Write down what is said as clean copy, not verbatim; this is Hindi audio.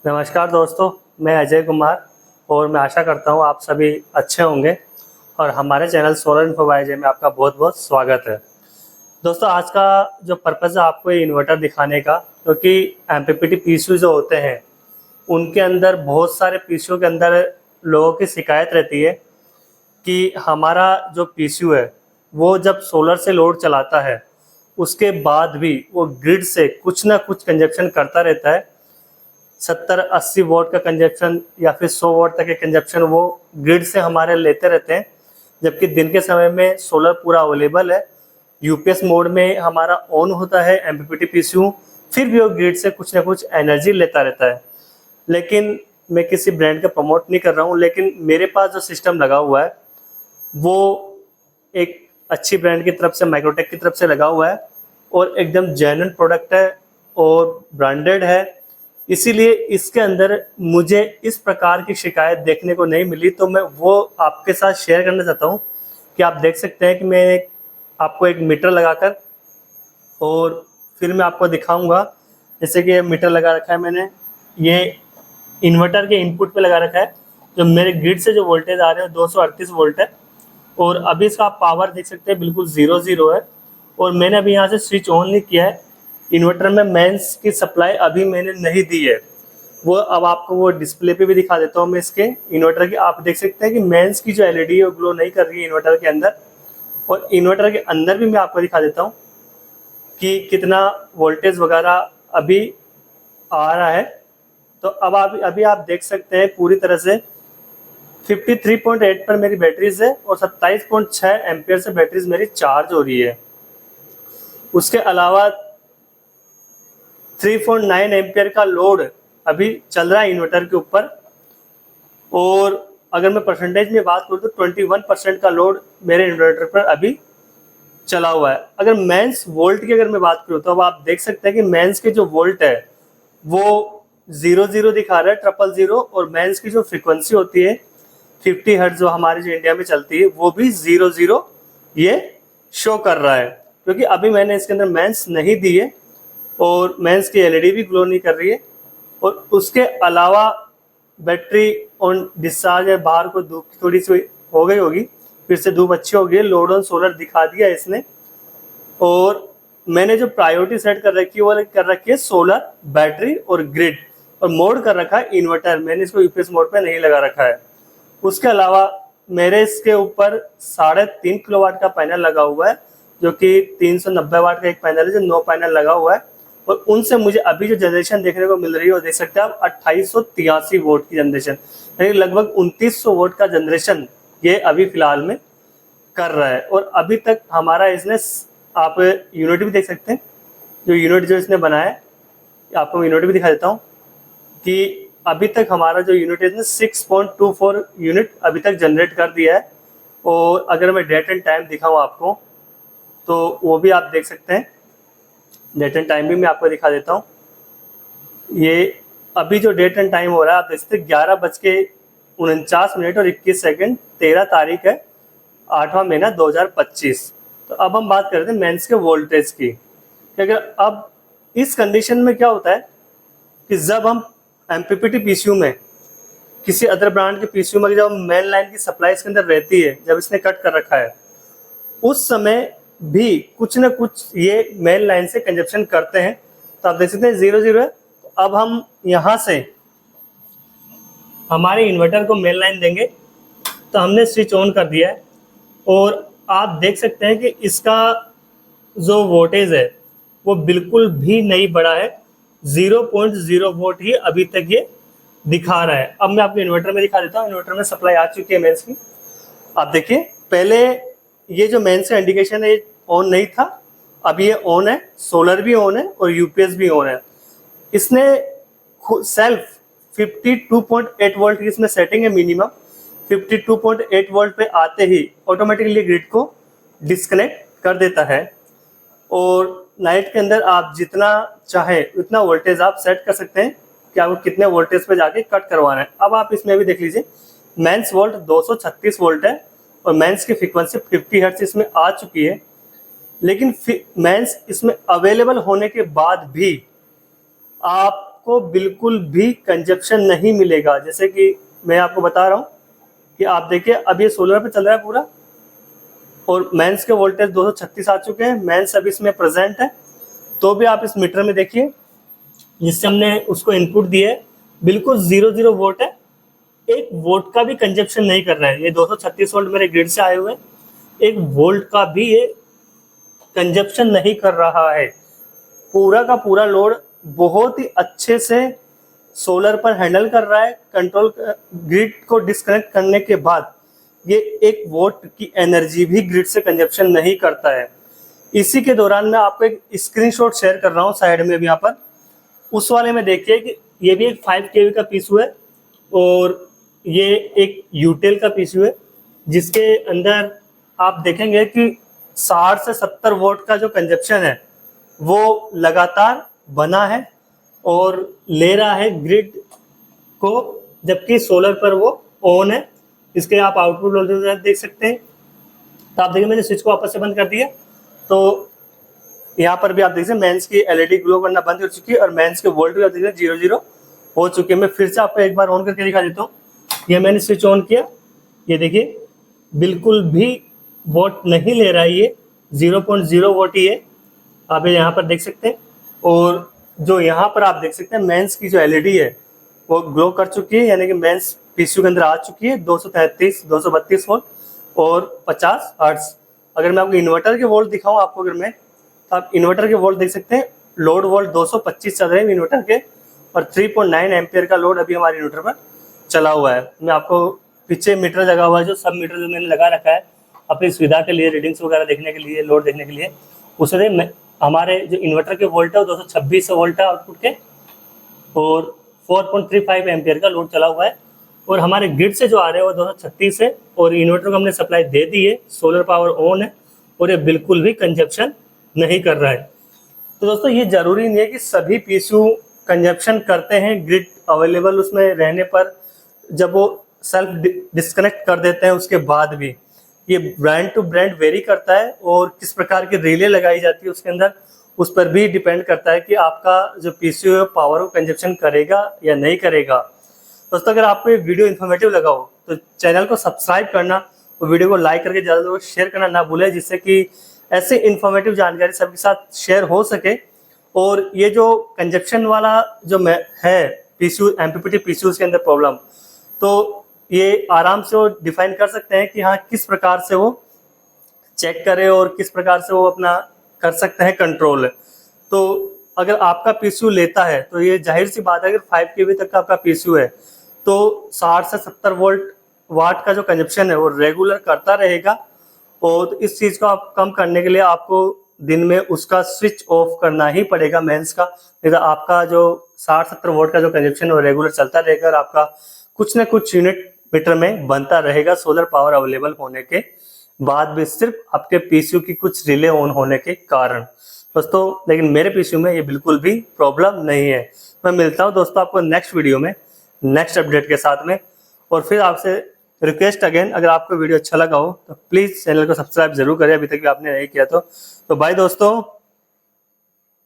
नमस्कार दोस्तों, मैं अजय कुमार और मैं आशा करता हूँ आप सभी अच्छे होंगे और हमारे channel solar info by Ajay में आपका बहुत-बहुत स्वागत है। दोस्तों, आज का जो पर्पज़ है आपको ये इन्वर्टर दिखाने का, क्योंकि एमपीपीटी पीसीयू जो होते हैं, उनके अंदर बहुत सारे पीसीयू के अंदर लोगों की शिकायत रहती है कि हमारा जो पीसीयू है, वो जब सोलर से लोड चलाता है, उसके बाद भी वो ग्रिड से कुछ ना कुछ कंजप्शन करता रहता है। 70-80 वॉट का कंजप्शन या फिर 100 वॉट तक के कंजप्शन वो ग्रिड से हमारे लेते रहते हैं, जबकि दिन के समय में सोलर पूरा अवेलेबल है। यूपीएस मोड में हमारा ऑन होता है एमपीपीटी पीसीयू, फिर भी वो ग्रिड से कुछ ना कुछ एनर्जी लेता रहता है। लेकिन मैं किसी ब्रांड का प्रमोट नहीं कर रहा हूँ, लेकिन मेरे पास जो सिस्टम लगा हुआ है वो एक अच्छी ब्रांड की तरफ से, माइक्रोटेक की तरफ से लगा हुआ है और एकदम जेन्युइन प्रोडक्ट है और ब्रांडेड है। इसीलिए इसके अंदर मुझे इस प्रकार की शिकायत देखने को नहीं मिली, तो मैं वो आपके साथ शेयर करना चाहता हूँ कि आप देख सकते हैं कि मैं आपको एक मीटर लगाकर और फिर मैं आपको दिखाऊंगा। जैसे कि ये मीटर लगा रखा है मैंने, ये इन्वर्टर के इनपुट पे लगा रखा है। जो मेरे ग्रिड से जो वोल्टेज आ रहे हैं 238 वोल्ट है और अभी इसका आप पावर देख सकते हैं बिल्कुल 0 है। और मैंने अभी यहाँ से स्विच ऑन नहीं किया है। इन्वर्टर में मेंस की सप्लाई अभी मैंने नहीं दी है, वो अब आपको वो डिस्प्ले पे भी दिखा देता हूँ मैं इसके इन्वर्टर की। आप देख सकते हैं कि मेंस की जो एलईडी है वो ग्लो नहीं कर रही है इन्वर्टर के अंदर, और इन्वर्टर के अंदर भी मैं आपको दिखा देता हूँ कि कितना वोल्टेज वगैरह अभी आ रहा है। तो अब आप अभी आप देख सकते हैं पूरी तरह से 53.8 पर मेरी बैटरीज है और 27.6 एम्पियर से बैटरीज मेरी चार्ज हो रही है। उसके अलावा 3.9 एम्पियर का लोड अभी चल रहा है इन्वर्टर के ऊपर, और अगर मैं परसेंटेज में बात करूँ तो 21% का लोड मेरे इन्वर्टर पर अभी चला हुआ है। अगर मेंस वोल्ट की अगर मैं बात करूँ तो अब आप देख सकते हैं कि मेंस के जो वोल्ट है वो 00 दिखा रहा है, 000, और मेंस की जो फ्रीक्वेंसी होती है 50 हर्ट्ज जो हमारे जो इंडिया में चलती है वो भी 00 ये शो कर रहा है, क्योंकि अभी मैंने इसके अंदर मेंस नहीं दी है और मेंस की एलईडी भी ग्लो नहीं कर रही है। और उसके अलावा बैटरी ऑन डिस्चार्ज है, बाहर को धूप थोड़ी सी हो गई होगी, फिर से धूप अच्छी हो गई, लोड ऑन सोलर दिखा दिया इसने। और मैंने जो प्रायोरिटी सेट कर रखी है वो कर रखी है सोलर, बैटरी और ग्रिड, और मोड कर रखा है इन्वर्टर। मैंने इसको यूपीएस मोड पे नहीं लगा रखा है। उसके अलावा मेरे इसके ऊपर 3.5 किलोवाट का पैनल लगा हुआ है, जो कि 390 वाट का एक पैनल है जो 9 पैनल लगा हुआ है। और उनसे मुझे अभी जो जनरेशन देखने को मिल रही है वो देख सकते हैं आप, 2883 वोट की जनरेशन, यानी लगभग 2900 वोट का जनरेशन ये अभी फिलहाल में कर रहा है। और अभी तक हमारा इसने, आप यूनिट भी देख सकते हैं, जो यूनिट जो इसने बनाया है, आपको यूनिट भी दिखा देता हूँ कि अभी तक हमारा जो यूनिट है इसने 6.24 यूनिट अभी तक जनरेट कर दिया है। और अगर मैं डेट एंड टाइम दिखाऊँ आपको तो वो भी आप देख सकते हैं, डेट एंड टाइम भी मैं आपको दिखा देता हूँ। ये अभी जो डेट एंड टाइम हो रहा है आप देख सकते हैं 11:49 और 21 सेकंड, 13 तारीख है 8वां महीना 2025। तो अब हम बात करते हैं मेंस के वोल्टेज की। अगर अब इस कंडीशन में क्या होता है कि जब हम एमपीपीटी पीसीयू में, किसी अदर ब्रांड के पीसीयू में जब मेन लाइन की सप्लाई इसके अंदर रहती है, जब इसने कट कर रखा है, उस समय भी कुछ न कुछ ये मेन लाइन से कंजप्शन करते हैं। तो आप देख सकते हैं 00 है। तो अब हम यहाँ से हमारे इन्वर्टर को मेन लाइन देंगे, तो हमने स्विच ऑन कर दिया है और आप देख सकते हैं कि इसका जो वोल्टेज है वो बिल्कुल भी नहीं बढ़ा है, 0.0 वोल्ट ही अभी तक ये दिखा रहा है। अब मैं आपको इन्वर्टर में दिखा देता हूँ। इन्वर्टर में सप्लाई आ चुकी है मेंस की। आप देखिए, पहले ये जो मेंस का इंडिकेशन है ऑन नहीं था, अभी ये ऑन है, सोलर भी ऑन है और यूपीएस भी ऑन है। इसने सेल्फ 52.8 वोल्ट की इसमें सेटिंग है मिनिमम। 52.8 वोल्ट पे आते ही ऑटोमेटिकली ग्रिड को डिस्कनेक्ट कर देता है। और नाइट के अंदर आप जितना चाहे उतना वोल्टेज आप सेट कर सकते हैं कि आपको कितने वोल्टेज पे जाके कट करवाना है। अब आप इसमें भी देख लीजिए, मेंस वोल्ट 236 वोल्ट है और मेंस की फ्रीक्वेंसी 50 हर्ट्ज इसमें आ चुकी है। लेकिन मेंस इसमें अवेलेबल होने के बाद भी आप आपको बिल्कुल भी कंजप्शन नहीं मिलेगा। जैसे कि मैं आपको बता रहा हूँ कि आप देखिए अब ये सोलर पे चल रहा है पूरा, और मेंस के वोल्टेज 236 आ चुके हैं, मेंस अभी इसमें प्रेजेंट है। तो भी आप इस मीटर में देखिए जिससे हमने उसको इनपुट दिए है, बिल्कुल 0 वोल्ट है, 1 वोल्ट का भी कंजप्शन नहीं कर रहा है। ये 236 वोल्ट मेरे ग्रिड से आए हुए हैं, 1 वोल्ट का भी ये कंजप्शन नहीं कर रहा है। पूरा का पूरा लोड बहुत ही अच्छे से सोलर पर हैंडल कर रहा है। कंट्रोल ग्रिड को डिस्कनेक्ट करने के बाद ये 1 वोल्ट की एनर्जी भी ग्रिड से कंजप्शन नहीं करता है। इसी के दौरान मैं आपको एक स्क्रीनशॉट शेयर कर रहा हूँ साइड में भी यहाँ पर। उस वाले में देखिए कि ये भी एक 5 kV का पीसू है और ये एक यूटेल का पीसू है, जिसके अंदर आप देखेंगे कि 60 से 70 वोल्ट का जो कंजप्शन है वो लगातार बना है और ले रहा है ग्रिड को, जबकि सोलर पर वो ऑन है। इसके आप आउटपुट वोल्टेज देख सकते हैं। तो आप देखिए मैंने स्विच को वापस से बंद कर दिया, तो यहाँ पर भी आप देख सकते हैं मेंस की एलईडी ग्लो करना बंद हो चुकी है और मेंस के वोल्ट भी आप देख सकते हैं 0 हो चुके हैं। मैं फिर से आपको एक बार ऑन करके दिखा देता हूँ। ये मैंने स्विच ऑन किया, ये देखिए बिल्कुल भी वोट नहीं ले रहा है, ये 0.0 वोट ही है, आप यहाँ पर देख सकते हैं। और जो यहाँ पर आप देख सकते हैं मेंस की जो एलईडी है वो ग्लो कर चुकी है, यानी कि मेंस पीसीयू के अंदर आ चुकी है 233, 232 वोल्ट और 50 हर्ट्ज। अगर मैं आपको इन्वर्टर के वोल्ट दिखाऊं आपको, अगर मैं, तो आप इन्वर्टर के वोल्ट देख सकते हैं। लोड वोल्ट 225 चल रहे हैं इन्वर्टर के, और 3.9 एम्पियर का लोड अभी हमारे इन्वर्टर पर चला हुआ है। मैं आपको पीछे मीटर लगा हुआ है, जो सब मीटर जो मैंने लगा रखा है अपनी सुविधा के लिए, रीडिंग्स वगैरह देखने के लिए, लोड देखने के लिए, उससे हमारे जो इन्वर्टर के वोल्ट है वो 226 वोल्ट है आउटपुट के, और 4.35 एम्पियर का लोड चला हुआ है। और हमारे ग्रिड से जो आ रहे हैं वो 236 है, और इन्वर्टर को हमने सप्लाई दे दी है, सोलर पावर ऑन है, और ये बिल्कुल भी कंजप्शन नहीं कर रहा है। तो दोस्तों ये जरूरी नहीं है कि सभी पीसीयू कंजप्शन करते हैं ग्रिड अवेलेबल उसमें रहने पर। जब वो सेल्फ डिस्कनेक्ट कर देते हैं उसके बाद भी ये ब्रांड टू ब्रांड वेरी करता है, और किस प्रकार की रिले लगाई जाती है उसके अंदर, उस पर भी डिपेंड करता है कि आपका जो पीसीयू है पावर को कंजप्शन करेगा या नहीं करेगा। दोस्तों अगर आपको ये वीडियो इन्फॉर्मेटिव लगा हो तो चैनल को सब्सक्राइब करना और वीडियो को लाइक करके ज़्यादा से ज़्यादा शेयर करना ना भूलें, जिससे कि ऐसे इन्फॉर्मेटिव जानकारी सबके साथ शेयर हो सके। और ये जो कंजप्शन वाला जो है पीसीयू एमपीपीटी पीसीयू के अंदर प्रॉब्लम, तो ये आराम से वो डिफाइन कर सकते हैं कि हाँ किस प्रकार से वो चेक करे और किस प्रकार से वो अपना कर सकते हैं कंट्रोल। तो अगर आपका पीसीयू लेता है तो ये जाहिर सी बात है, अगर 5 kV तक का आपका पीसीयू है तो 60 से 70 वोल्ट वाट का जो कंजप्शन है वो रेगुलर करता रहेगा। और इस चीज़ को आप कम करने के लिए आपको दिन में उसका स्विच ऑफ करना ही पड़ेगा मेंस का, नहीं तो आपका जो 60-70 वोल्ट का जो कंजप्शन है वो रेगुलर चलता रहेगा और आपका कुछ ना कुछ यूनिट मीटर में बनता रहेगा सोलर पावर अवेलेबल होने के बाद भी, सिर्फ आपके पीसीयू की कुछ रिले ऑन होने के कारण दोस्तों। लेकिन मेरे पीसीयू में ये बिल्कुल भी प्रॉब्लम नहीं है। मैं मिलता हूँ दोस्तों आपको नेक्स्ट वीडियो में नेक्स्ट अपडेट के साथ में। और फिर आपसे रिक्वेस्ट अगेन, अगर आपको वीडियो अच्छा लगा हो तो प्लीज़ चैनल को सब्सक्राइब जरूर करें, अभी तक भी आपने नहीं किया तो बाय दोस्तों।